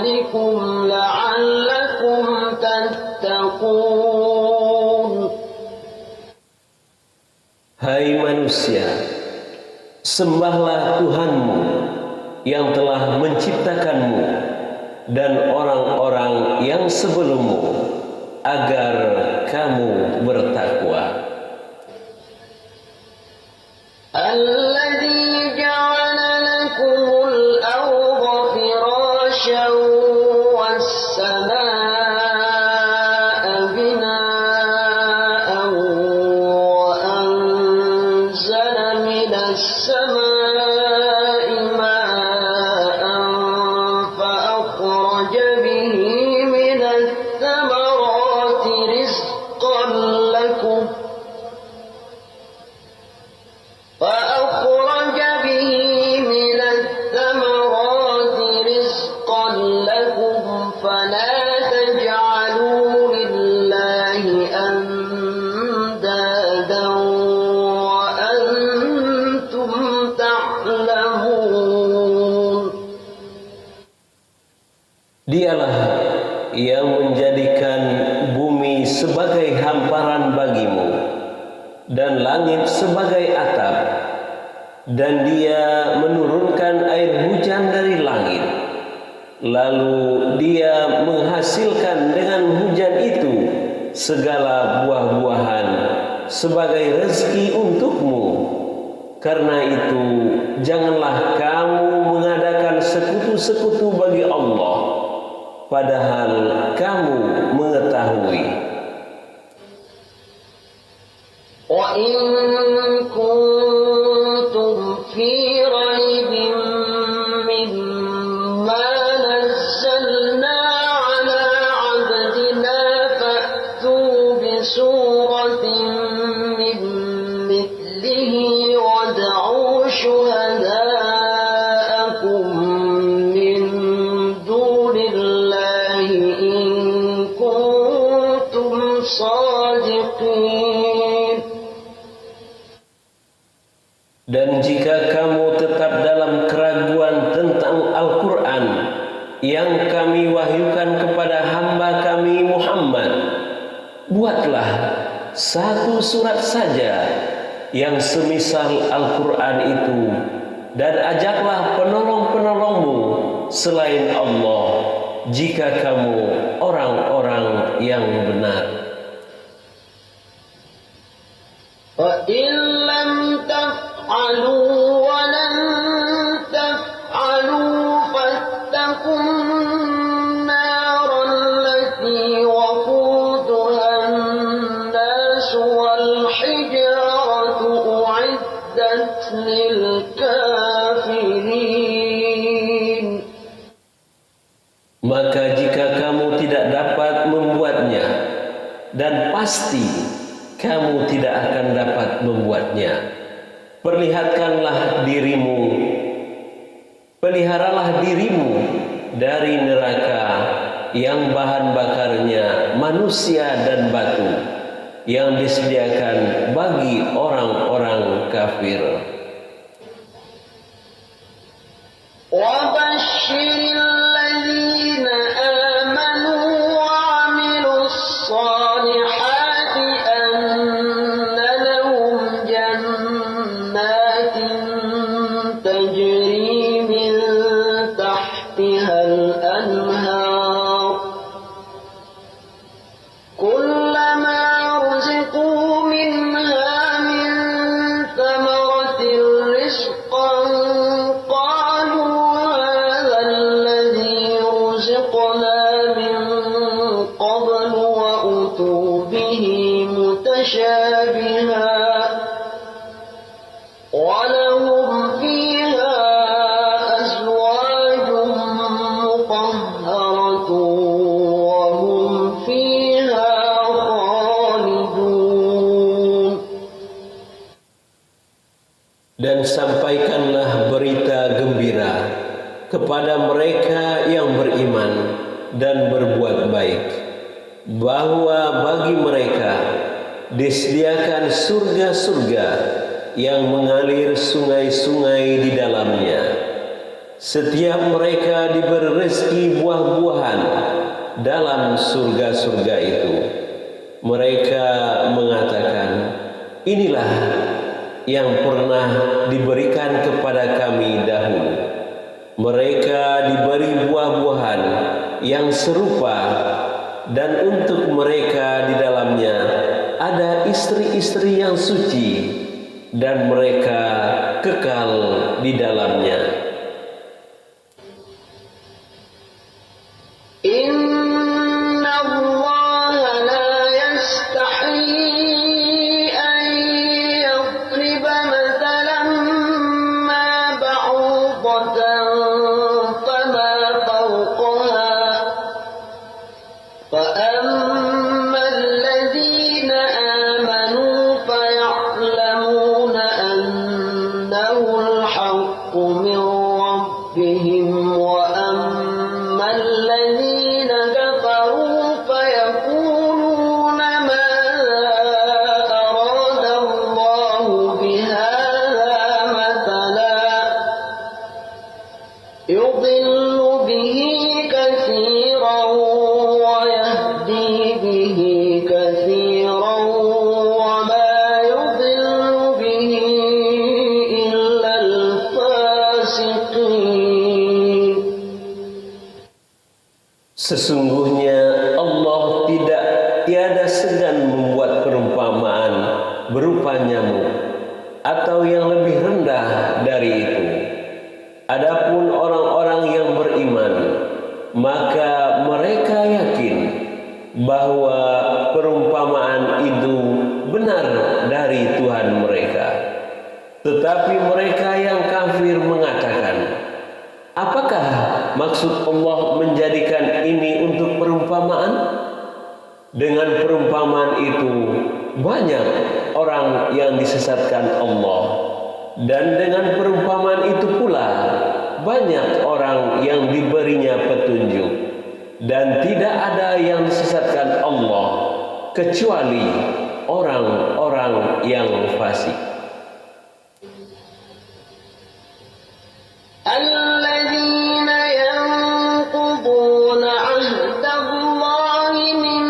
ربكم لعلكم تتقون. Hai manusia, sembahlah Tuhanmu yang telah menciptakanmu dan orang-orang yang sebelummu agar kamu bertakwa. الذي جعل لكم الأرض فراشا والسماء بناء وأنزل من السماء ماء فأخرج به من الثمرات رزقا لكم فلا تجعلوا لله أندادا وأنتم تعلمون. Dialah yang menjadikan bumi sebagai hamparan bagimu dan langit sebagai atap, dan Dia menurunkan air hujan dari langit. Lalu Dia menghasilkan dengan hujan itu segala buah-buahan sebagai rezeki untukmu. Karena itu, janganlah kamu mengadakan sekutu-sekutu bagi Allah, padahal kamu mengetahui. Wa in kuntum fi raibin Dan jika kamu tetap dalam keraguan tentang Al-Quran yang kami wahyukan kepada hamba kami Muhammad, buatlah satu surat saja yang semisal Al-Quran itu, dan ajaklah penolong-penolongmu selain Allah jika kamu orang-orang yang benar. تفعلوا ولن تفعلوا فاتقوا النار التي وقودها الناس والحجارة أعدت للكافرين. Maka jika kamu tidak dapat membuatnya, dan pasti kamu tidak akan dapat membuatnya, peliharalah dirimu dari neraka yang bahan bakarnya manusia dan batu, yang disediakan bagi orang-orang kafir. Dan sampaikanlah berita gembira kepada mereka yang beriman dan berbuat baik, bahwa bagi mereka disediakan surga-surga yang mengalir sungai-sungai di dalamnya, Setiap mereka diberi rezeki buah-buahan dalam surga-surga itu, mereka mengatakan, inilah yang pernah diberikan kepada kami dahulu. Mereka diberi buah-buahan yang serupa, dan untuk mereka di dalamnya ada istri-istri yang suci, dan mereka kekal di dalamnya. Inna Allah la yastahi an yadriba mathalan ma ba'udatan fama fawqaha fa amma alladhina amanu faya'lamuna annahu al-haqqu min rabbihim wa amma alladhina kafaru fayaquluna ma arada Allahu bihadha mathala yudillu bihi katsiran wa yahdi bihi katsiran wa ma yudillu bihi illa al-fasiqin. Sesungguhnya Allah tiada segan membuat perumpamaan berupa nyamuk atau yang lebih rendah dari itu. Adapun orang-orang yang beriman, maka mereka yakin bahwa perumpamaan itu benar dari Tuhan mereka. Tetapi mereka yang kafir mengatakan, apakah maksud Allah menjadikan ini untuk perumpamaan? Dengan perumpamaan itu banyak orang yang disesatkan Allah, dan dengan perumpamaan itu pula banyak orang yang diberinya petunjuk, dan tidak ada yang disesatkan Allah kecuali orang-orang yang fasik. الذين ينقضون عهد الله من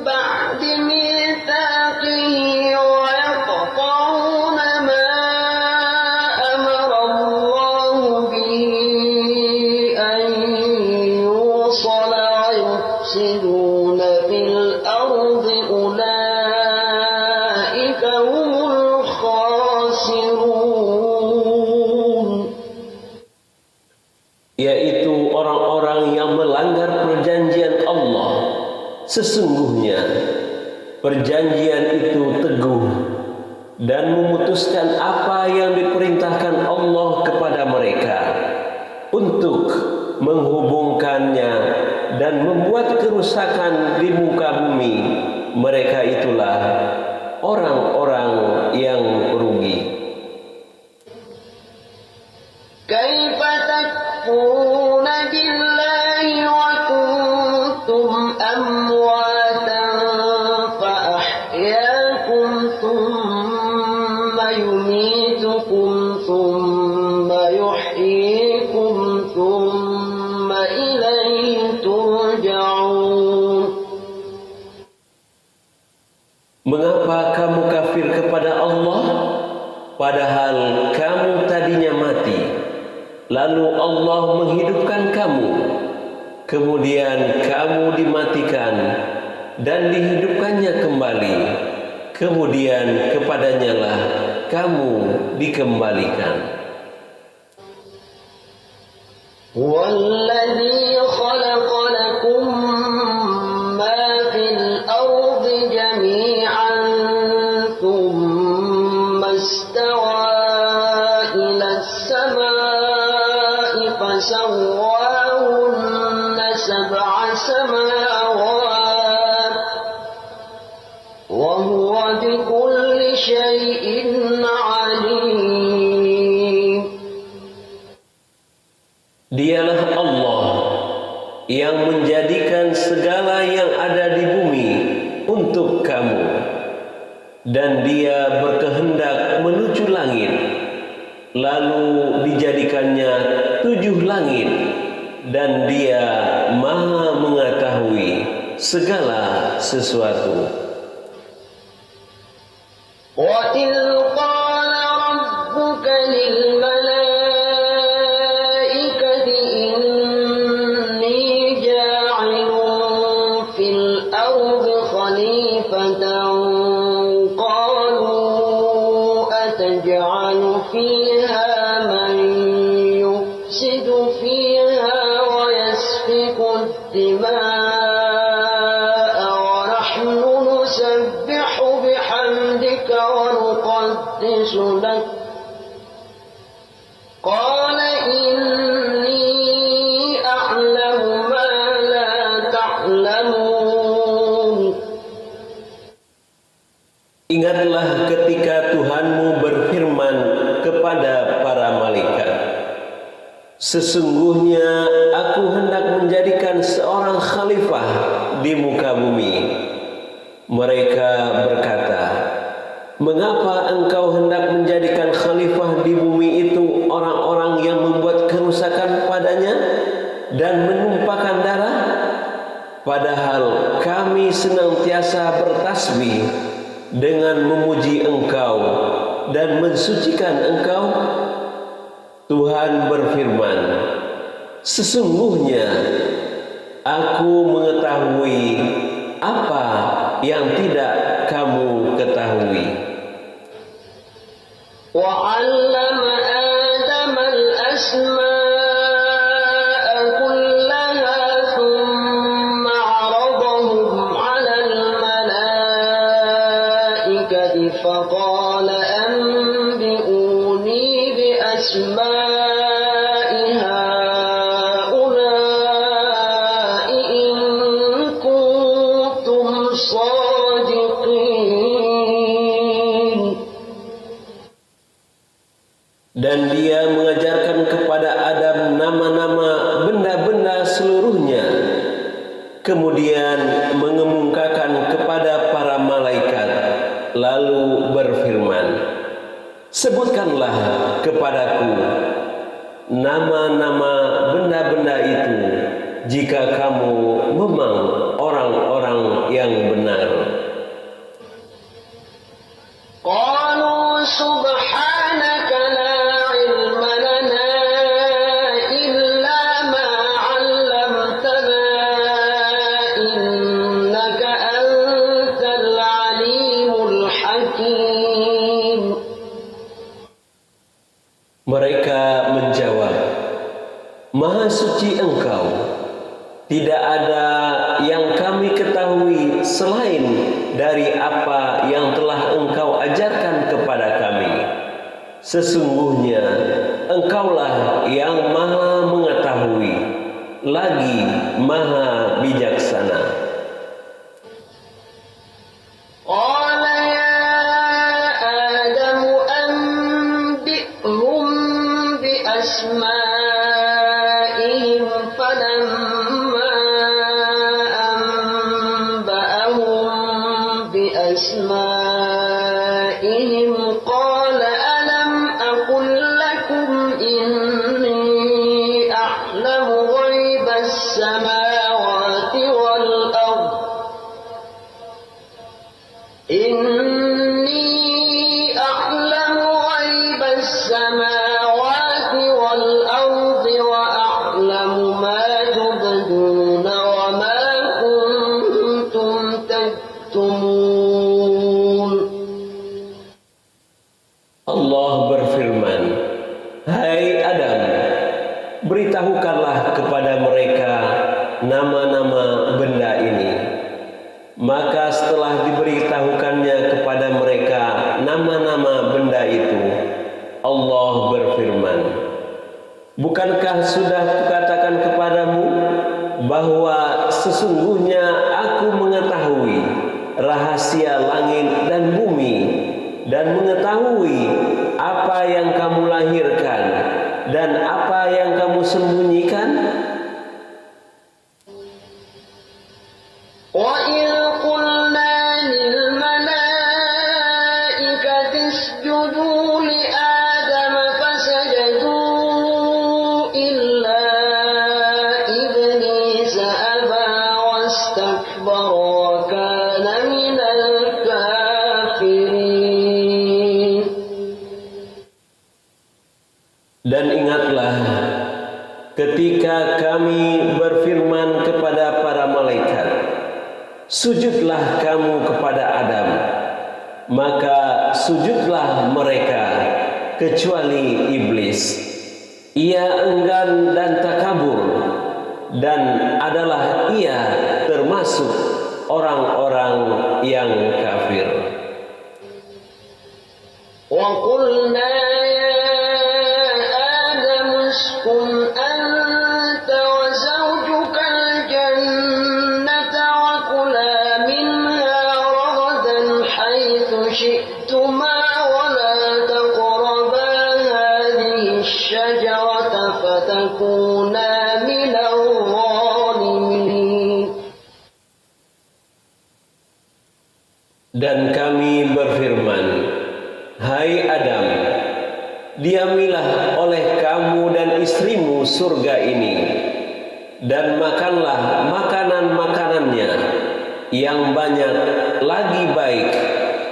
بعد ميثاقه ويقطعون ما أمر الله به أن يوصل ويفسدون في الأرض أولئك هم الخاسرون. Yaitu orang-orang yang melanggar perjanjian Allah. Sesungguhnya perjanjian itu teguh dan memutuskan apa yang diperintahkan Allah kepada mereka untuk menghubungkannya dan membuat kerusakan di muka bumi. Mereka itulah orang-orang yang rugi. كيف تكفرون بالله وكنتم أمواتا فأحياكم ثم يميتكم ثم يحييكم ثم إليه ترجعون. Mengapa kamu kafir kepada Allah, padahal kamu tadinya mati, lalu Allah menghidupkan kamu, kemudian kamu dimatikan dan dihidupkannya kembali, kemudian kepadanya lah kamu dikembalikan. والذي خلق لكم ما في الأرض جميعا ثم استوى إلى السماء فسواهن سبع سماوات وهو بكل شيء عليم. Dialah Allah yang menjadikan segala yang ada di bumi untuk kamu, dan Dia berkehendak menuju langit, lalu dijadikannya 7 langit dan Dia Maha mengetahui segala sesuatu. وَإِذْ قَالَ رَبُّكَ لِلْمَلَائِكَةِ إِنِّي جَاعِلٌ فِي الْأَرْضِ خَلِيفَةً قَالُوا أَتَجْعَلُ فِيهَا مَن يُفْسِدُ فِيهَا وَيَسْفِكُ الدِّمَاءَ وَنَحْنُ نُسَبِّحُ بِحَمْدِكَ وَنُقَدِّسُ لَكَ قَالَ إِنِّي أَعْلَمُ مَا لَا تَعْلَمُونَ. Ingatlah ketika Tuhanmu berfirman kepada para malaikat, sesungguhnya aku hendak menjadikan seorang khalifah di muka bumi. Mereka berkata, mengapa engkau hendak menjadikan khalifah di bumi itu orang-orang yang membuat kerusakan padanya dan menumpahkan darah? Padahal kami senantiasa bertasbih dengan memuji Engkau dan mensucikan Engkau. Tuhan berfirman, sesungguhnya aku mengetahui apa yang tidak kamu ketahui. وَعَلَّمَ آدَمَ الْأَسْمَاءَ كُلَّهَا ثُمَّ عَرَضَهُمْ عَلَى الْمَلَائِكَةِ فَقَالَ أَنبِئُونِي بِأَسْمَاءِ هَؤُلَاءِ إِن كُنتُمْ صَادِقِينَ. Dan Dia mengajarkan kepada Adam nama-nama benda-benda seluruhnya. Kemudian mengemukakan kepada para malaikat, lalu berfirman, sebutkanlah kepadaku nama-nama benda-benda itu jika kamu memang orang-orang yang benar. قالوا سبحانك لا علم لنا إلا ما علمتنا إنك أنت العليم الحكيم. Mereka menjawab, Maha suci Engkau, tidak ada yang kami ketahui selain dari apa yang telah Engkau ajarkan kepada kami. Sesungguhnya Engkaulah yang Maha mengetahui, lagi Maha bijaksana. قال يا آدم أنبئهم بأسمائهم فلما أنبأهم بأسمائهم قال ألم أقل لكم إني أعلم غيب السماوات والأرض إني أعلم غيب السماوات والأرض وأعلم ما تبدون وما كنتم تكتمون. Allah berfirman, Hai Adam, beritahukanlah kepada mereka nama-nama benda ini. Maka setelah diberitahukannya kepada mereka nama-nama benda itu, Allah berfirman, bukankah sudah kukatakan kepadamu bahwa sesungguhnya aku mengetahui rahasia langit dan bumi dan mengetahui apa yang kamu lahirkan dan apa yang kamu sembunyikan? وَإِذْ قُلْنَا لِلْمَلَائِكَةِ اسْجُدُوا لِآدَمَ فَسَجَدُوا إِلَّا استكبر وكان من الكافرين. Dan ingatlah ketika kami berfirman kepada para malaikat, sujudlah kamu kepada Adam, maka sujudlah mereka kecuali iblis. Ia enggan dan takabur, dan adalah ia termasuk orang-orang yang kafir. Wa qulna شئتما ولا تقربا هذه الشجرة فتكونا من الظالمين. Dan kami berfirman, hai Adam, diamilah oleh kamu dan istrimu surga ini, dan makanlah makanan-makanannya yang banyak lagi baik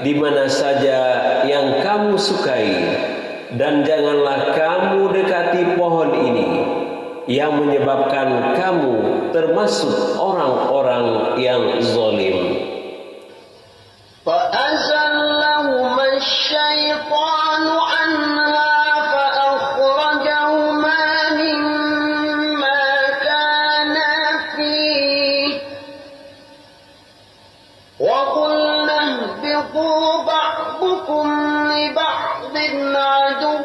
di mana saja yang kamu sukai, dan janganlah kamu dekati pohon ini yang menyebabkan kamu termasuk orang-orang yang zalim. فأزلهما الشيطان عنها فأخرجهما مما كانا فيه وقلنا اهبطوا بعضكم لبعض عدو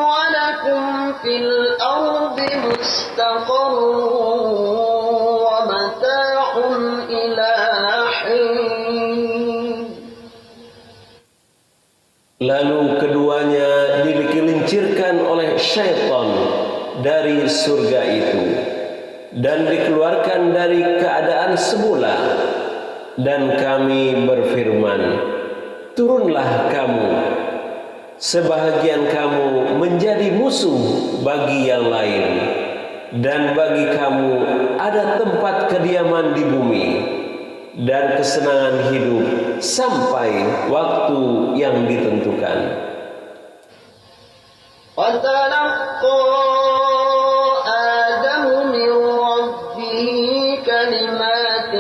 ولكم في الأرض مستقر ومتاع إلى حين. Lalu keduanya digelincirkan oleh syaitan dari surga itu dan dikeluarkan dari keadaan semula. Dan kami berfirman, turunlah kamu, sebahagian kamu menjadi musuh bagi yang lain, dan bagi kamu ada tempat kediaman di bumi dan kesenangan hidup sampai waktu yang ditentukan. وَتَلَقَّى آدَمُ مِنْ رَبِّهِ كَلِمَاتٍ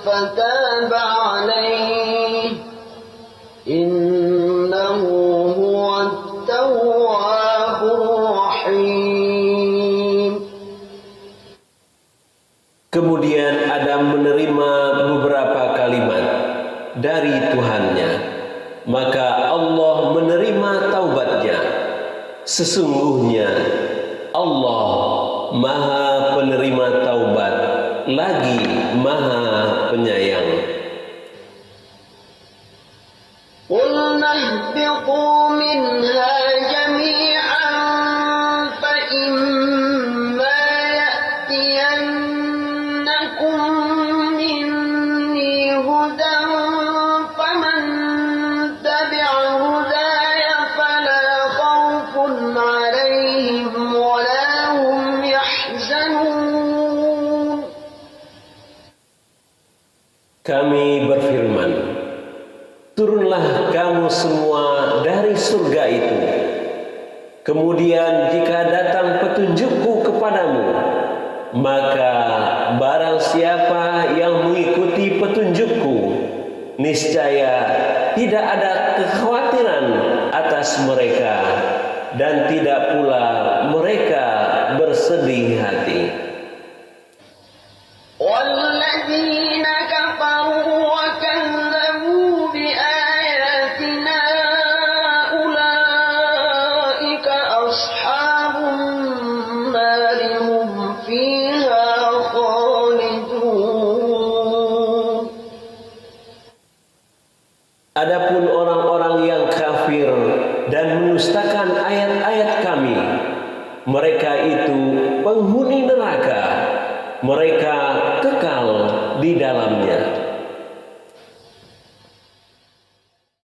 فَتَابَ عَلَيْهِ إِنَّهُ هُوَ التَّوَّابُ الرَّحِيمُ. Kemudian Adam menerima beberapa kalimat dari Tuhannya, maka Allah menerima taubatnya. Sesungguhnya Allah Maha penerima taubat, lagi Maha penyayang. قُلْنَا اهْبِطُوا مِنْهَا جَمِيعًا فَإِمَّا يَأْتِيَنَّكُم مِّنِّي هُدًى فَمَن تَبِعَ هُدَايَ فَلَا خَوْفٌ عَلَيْهِمْ وَلَا هُمْ يَحْزَنُونَ. Kami berfirman, turunlah kamu semua dari surga itu. Kemudian jika datang petunjukku kepadamu, maka barang siapa yang mengikuti petunjukku, niscaya tidak ada kekhawatiran atas mereka, dan tidak pula mereka bersedih hati. وَالَّذِينَ كَفَرُوا وَكَذَّبُوا بِآيَاتِنَا أُولَئِكَ أَصْحَابُ النَّارِ هُمْ فِيهَا خَالِدُونَ. Adapun orang-orang yang kafir dan mendustakan ayat-ayat kami, mereka itu penghuni neraka, mereka kekal di dalamnya.